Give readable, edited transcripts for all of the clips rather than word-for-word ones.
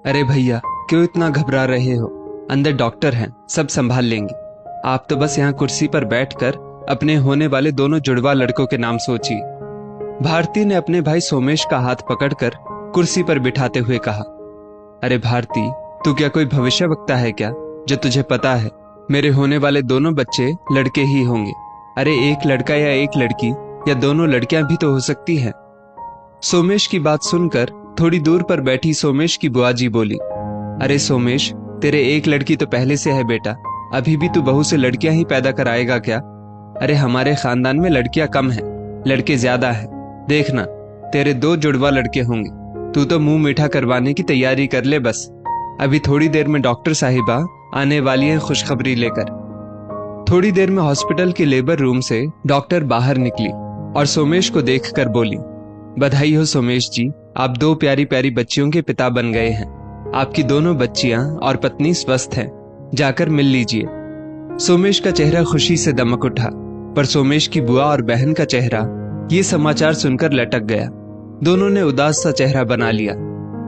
अरे भैया, क्यों इतना घबरा रहे हो? अंदर डॉक्टर हैं, सब संभाल लेंगे। आप तो बस यहाँ कुर्सी पर बैठकर अपने होने वाले दोनों जुड़वा लड़कों के नाम सोचिए। भारती ने अपने भाई सोमेश का हाथ पकड़कर कुर्सी पर बिठाते हुए कहा। अरे भारती, तू क्या कोई भविष्यवक्ता है क्या? जो तुझे पता है मेरे होने वाले दोनों बच्चे लड़के ही होंगे। अरे एक लड़का या एक लड़की या दोनों लड़कियां भी तो हो सकती हैं। सोमेश की बात सुनकर थोड़ी दूर पर बैठी सोमेश की बुआ जी बोली, अरे सोमेश, तेरे एक लड़की तो पहले से है बेटा, अभी भी तू बहू से लड़कियां ही पैदा कराएगा क्या? अरे हमारे खानदान में लड़कियां कम हैं, लड़के ज्यादा हैं। देखना, तेरे 2 जुड़वा लड़के होंगे। तू तो मुंह मीठा करवाने की तैयारी कर ले बस। अभी थोड़ी देर में डॉक्टर साहिबा आने वाली है खुशखबरी लेकर। थोड़ी देर में हॉस्पिटल के लेबर रूम से डॉक्टर बाहर निकली और सोमेश को देखकर बोली, बधाई हो सोमेश जी, आप 2 प्यारी प्यारी बच्चियों के पिता बन गए हैं। आपकी दोनों बच्चियां और पत्नी स्वस्थ हैं, जाकर मिल लीजिए। सोमेश का चेहरा खुशी से दमक उठा, पर सोमेश की बुआ और बहन का चेहरा ये समाचार सुनकर लटक गया। दोनों ने उदास सा चेहरा बना लिया।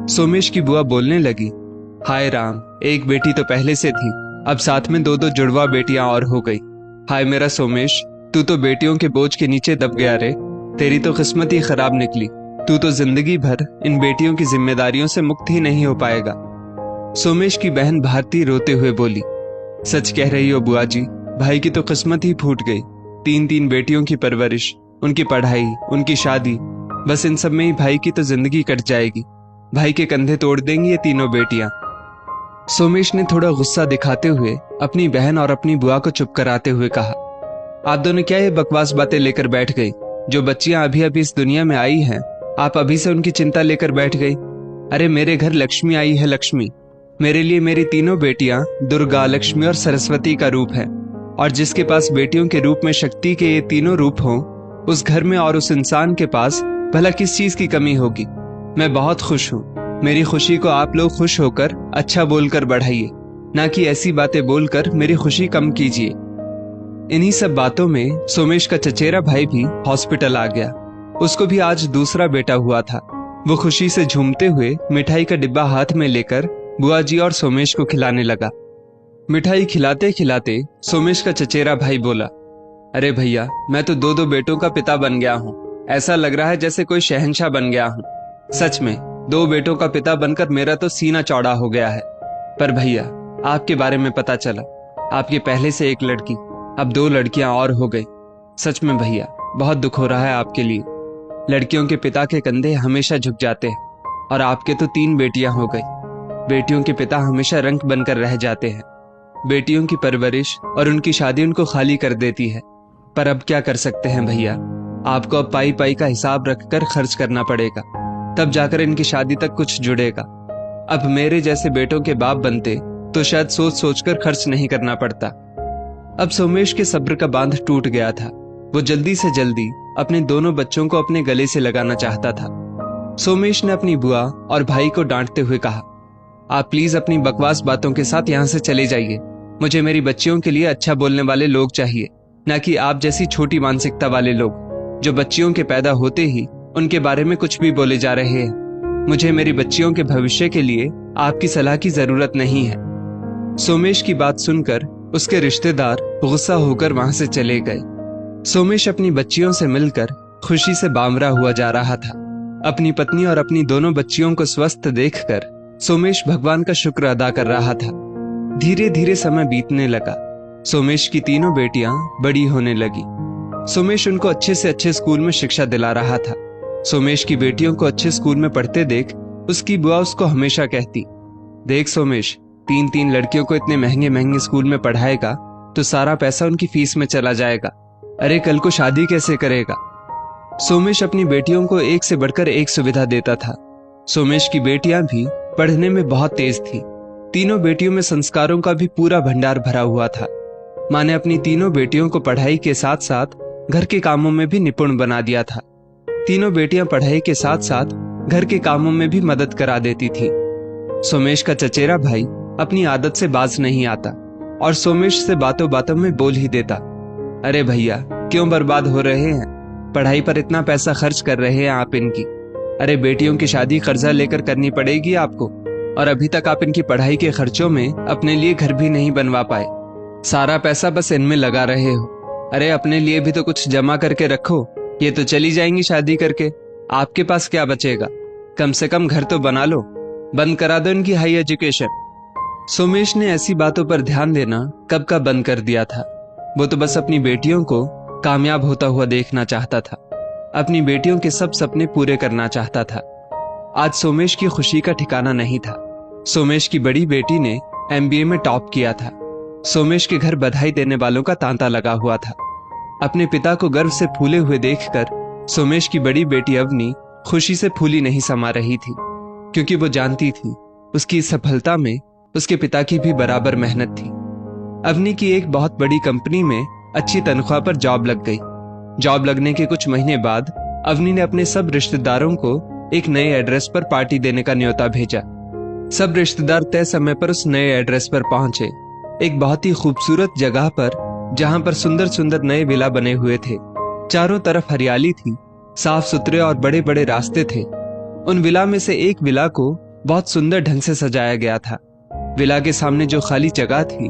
सोमेश की बुआ बोलने लगी, हाय राम, एक बेटी तो पहले से थी, अब साथ में 2 जुड़वा बेटियां और हो गई। हाय मेरा सोमेश, तू तो बेटियों के बोझ के नीचे दब गया रे। तेरी तो किस्मत ही खराब निकली। तू तो जिंदगी भर इन बेटियों की जिम्मेदारियों से मुक्त ही नहीं हो पाएगा। सोमेश की बहन भारती रोते हुए बोली, सच कह रही हो बुआ जी, भाई की तो किस्मत ही फूट गई। 3 बेटियों की परवरिश, उनकी पढ़ाई, उनकी शादी, बस इन सब में ही भाई की तो जिंदगी कट जाएगी। भाई के कंधे तोड़ देंगी ये तीनों बेटियां। सोमेश ने थोड़ा गुस्सा दिखाते हुए अपनी बहन और अपनी बुआ को चुप कराते हुए कहा, आप दोनों क्या ये बकवास बातें लेकर बैठ गई? जो बच्चियां अभी अभी इस दुनिया में आई हैं, आप अभी से उनकी चिंता लेकर बैठ गई। अरे मेरे घर लक्ष्मी आई है, लक्ष्मी। मेरे लिए मेरी तीनों बेटियां दुर्गा, लक्ष्मी और सरस्वती का रूप है। और जिसके पास बेटियों के रूप में शक्ति के ये तीनों रूप हों, उस घर में और उस इंसान के पास भला किस चीज की कमी होगी? मैं बहुत खुश हूँ। मेरी खुशी को आप लोग खुश होकर अच्छा बोलकर बढ़ाइए, ना कि ऐसी बातें बोलकर मेरी खुशी कम कीजिए। इन्हीं सब बातों में सोमेश का चचेरा भाई भी हॉस्पिटल आ गया। उसको भी आज दूसरा बेटा हुआ था। वो खुशी से झूमते हुए मिठाई का डिब्बा हाथ में लेकर बुआ जी और सोमेश को खिलाने लगा। मिठाई खिलाते खिलाते सोमेश का चचेरा भाई बोला, अरे भैया, मैं तो 2 बेटों का पिता बन गया हूँ। ऐसा लग रहा है जैसे कोई शहंशाह बन गया हूँ। सच में 2 बेटों का पिता बनकर मेरा तो सीना चौड़ा हो गया है। पर भैया, आपके बारे में पता चला, आपके पहले से एक लड़की, अब 2 लड़कियां और हो गई। सच में भैया, बहुत दुख हो रहा है आपके लिए। लड़कियों के पिता के कंधे हमेशा झुक जाते हैं, और आपके तो 3 बेटियां हो गई। बेटियों के पिता हमेशा रंक बनकर रह जाते हैं। बेटियों की परवरिश और उनकी शादी उनको खाली कर देती है। पर अब क्या कर सकते हैं भैया, आपको अब पाई पाई का हिसाब रखकर खर्च करना पड़ेगा, तब जाकर इनकी शादी तक कुछ जुड़ेगा। अब मेरे जैसे बेटों के बाप बनते तो शायद सोच सोचकर खर्च नहीं करना पड़ता। अब सोमेश के सब्र का बांध टूट गया था। वो जल्दी से जल्दी अपने दोनों बच्चों को अपने गले से लगाना चाहता था। सोमेश ने अपनी बुआ और भाई को डांटते हुए कहा, आप प्लीज अपनी बकवास बातों के साथ यहाँ से चले जाइए। मुझे मेरी बच्चियों के लिए अच्छा बोलने वाले लोग चाहिए, ना कि आप जैसी छोटी मानसिकता वाले लोग, जो बच्चियों के पैदा होते ही उनके बारे में कुछ भी बोले जा रहे हैं। मुझे मेरी बच्चियों के भविष्य के लिए आपकी सलाह की जरूरत नहीं है। सोमेश की बात सुनकर उसके रिश्तेदार गुस्सा होकर वहां से चले गए। सोमेश अपनी बच्चियों से मिलकर खुशी से बावरा हुआ जा रहा था। अपनी पत्नी और अपनी दोनों बच्चियों को स्वस्थ देखकर सोमेश भगवान का शुक्र अदा कर रहा था। धीरे धीरे समय बीतने लगा। सोमेश की तीनों बेटियां बड़ी होने लगी। सोमेश उनको अच्छे से अच्छे स्कूल में शिक्षा दिला रहा था। सोमेश की बेटियों को अच्छे स्कूल में पढ़ते देख उसकी बुआ उसको हमेशा कहती, देख सोमेश, 3 लड़कियों को इतने महंगे महंगे स्कूल में पढ़ाएगा तो सारा पैसा उनकी फीस में चला जाएगा। अरे कल को शादी कैसे करेगा? सोमेश अपनी बेटियों को एक से बढ़कर एक सुविधा देता था। सोमेश की बेटियां भी पढ़ने में बहुत तेज थी। तीनों बेटियों में संस्कारों का भी पूरा भंडार भरा हुआ था। माँ ने अपनी तीनों बेटियों को पढ़ाई के साथ साथ घर के कामों में भी निपुण बना दिया था। तीनों बेटियां पढ़ाई के साथ साथ घर के कामों में भी मदद करा देती थी। सोमेश का चचेरा भाई अपनी आदत से बाज नहीं आता और सोमेश से बातों बातों में बोल ही देता, अरे भैया, क्यों बर्बाद हो रहे हैं? पढ़ाई पर इतना पैसा खर्च कर रहे हैं आप इनकी। अरे बेटियों की शादी कर्जा लेकर करनी पड़ेगी आपको, और अभी तक आप इनकी पढ़ाई के खर्चों में अपने लिए घर भी नहीं बनवा पाए। सारा पैसा बस इनमें लगा रहे हो। अरे अपने लिए भी तो कुछ जमा करके रखो। ये तो चली जाएंगी शादी करके, आपके पास क्या बचेगा? कम से कम घर तो बना लो, बंद करा दो इनकी हाई एजुकेशन। सोमेश ने ऐसी बातों पर ध्यान देना कब का बंद कर दिया था। वो तो बस अपनी बेटियों को कामयाब होता हुआ देखना चाहता था, अपनी बेटियों के सब सपने पूरे करना चाहता था। आज सोमेश की खुशी का ठिकाना नहीं था। सोमेश की बड़ी बेटी ने MBA में टॉप किया था। सोमेश के घर बधाई देने वालों का तांता लगा हुआ था। अपने पिता को गर्व से फूले हुए देखकर सोमेश की बड़ी बेटी अवनी खुशी से फूली नहीं समा रही थी, क्योंकि वो जानती थी उसकी इस सफलता में उसके पिता की भी बराबर मेहनत थी। अवनी की एक बहुत बड़ी कंपनी में अच्छी तनख्वाह पर जॉब लग गई। जॉब लगने के कुछ महीने बाद अवनी ने अपने सब रिश्तेदारों को एक नए एड्रेस पर पार्टी देने का न्योता भेजा। सब रिश्तेदार तय समय पर उस नए एड्रेस पर पहुंचे, एक बहुत ही खूबसूरत जगह पर, जहां पर सुंदर सुंदर नए विला बने हुए थे। चारों तरफ हरियाली थी, साफ सुथरे और बड़े बड़े रास्ते थे। उन विला में से एक विला को बहुत सुंदर ढंग से सजाया गया था। विला के सामने जो खाली जगह थी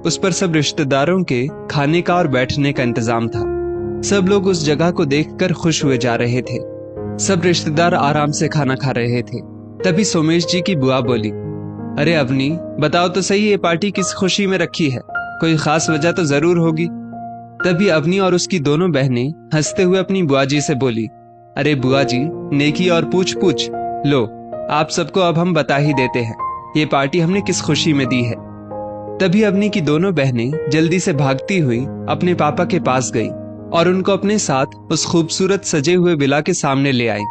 उस पर सब रिश्तेदारों के खाने का और बैठने का इंतजाम था। सब लोग उस जगह को देखकर खुश हुए जा रहे थे। सब रिश्तेदार आराम से खाना खा रहे थे। तभी सोमेश जी की बुआ बोली, अरे अवनी, बताओ तो सही, ये पार्टी किस खुशी में रखी है? कोई खास वजह तो जरूर होगी। तभी अवनी और उसकी दोनों बहनें हंसते हुए अपनी बुआ जी से बोली, अरे बुआ जी, नेकी और पूछ पूछ लो, आप सबको अब हम बता ही देते हैं ये पार्टी हमने किस खुशी में दी है। तभी अवनी की दोनों बहनें जल्दी से भागती हुई अपने पापा के पास गई और उनको अपने साथ उस खूबसूरत सजे हुए विला के सामने ले आई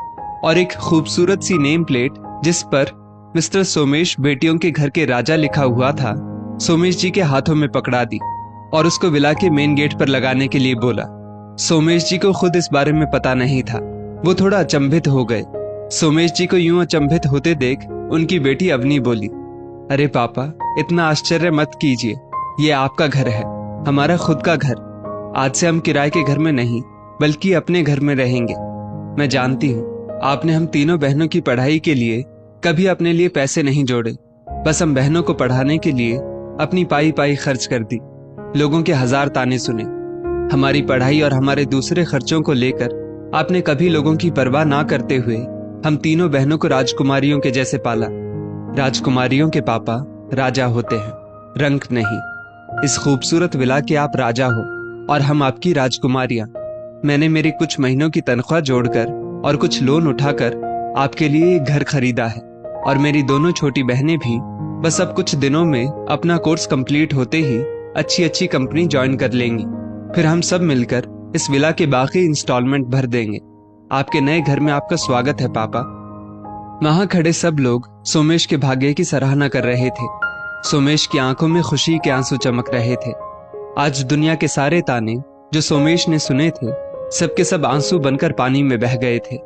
और एक खूबसूरत सी नेम प्लेट जिस पर मिस्टर सोमेश बेटियों के घर के राजा लिखा हुआ था, सोमेश जी के हाथों में पकड़ा दी और उसको विला के मेन गेट पर लगाने के लिए बोला। सोमेश जी को खुद इस बारे में पता नहीं था। वो थोड़ा अचंभित हो गए। सोमेश जी को यूं अचंभित होते देख उनकी बेटी अवनी बोली, अरे पापा, इतना आश्चर्य मत कीजिए, ये आपका घर है, हमारा खुद का घर। आज से हम किराए के घर में नहीं बल्कि अपने घर में रहेंगे। मैं जानती हूँ आपने हम तीनों बहनों की पढ़ाई के लिए कभी अपने लिए पैसे नहीं जोड़े, बस हम बहनों को पढ़ाने के लिए अपनी पाई पाई खर्च कर दी। लोगों के हजार ताने सुने। हमारी पढ़ाई और हमारे दूसरे खर्चों को लेकर आपने कभी लोगों की परवाह ना करते हुए हम तीनों बहनों को राजकुमारियों के जैसे पाला। राजकुमारियों के पापा राजा होते हैं, रंक नहीं। इस खूबसूरत विला के आप राजा हो और हम आपकी राजकुमारियां। मैंने मेरी कुछ महीनों की तनख्वाह जोड़कर और कुछ लोन उठाकर आपके लिए एक घर खरीदा है और मेरी दोनों छोटी बहनें भी बस अब कुछ दिनों में अपना कोर्स कंप्लीट होते ही अच्छी अच्छी कंपनी ज्वाइन कर लेंगी। फिर हम सब मिलकर इस विला के बाकी इंस्टॉलमेंट भर देंगे। आपके नए घर में आपका स्वागत है पापा। वहां खड़े सब लोग सोमेश के भाग्य की सराहना कर रहे थे। सोमेश की आंखों में खुशी के आंसू चमक रहे थे। आज दुनिया के सारे ताने जो सोमेश ने सुने थे सबके सब आंसू बनकर पानी में बह गए थे।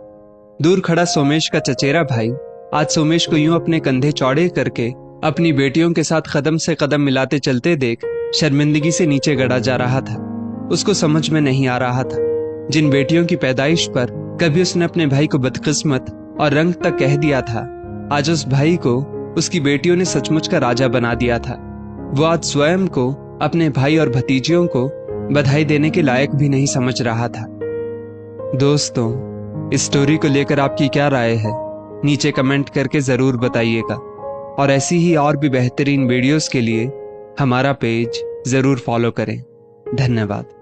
दूर खड़ा सोमेश का चचेरा भाई आज सोमेश को यूं अपने कंधे चौड़े करके अपनी बेटियों के साथ कदम से कदम मिलाते चलते देख शर्मिंदगी से नीचे गड़ा जा रहा था। उसको समझ में नहीं आ रहा था, जिन बेटियों की पैदाइश पर कभी उसने अपने भाई को बदकिस्मत और रंग तक कह दिया था, आज उस भाई को उसकी बेटियों ने सचमुच का राजा बना दिया था। वो आज स्वयं को, अपने भाई और भतीजियों को बधाई देने के लायक भी नहीं समझ रहा था। दोस्तों, इस स्टोरी को लेकर आपकी क्या राय है? नीचे कमेंट करके जरूर बताइएगा और ऐसी ही और भी बेहतरीन वीडियोस के लिए हमारा पेज जरूर फॉलो करें। धन्यवाद।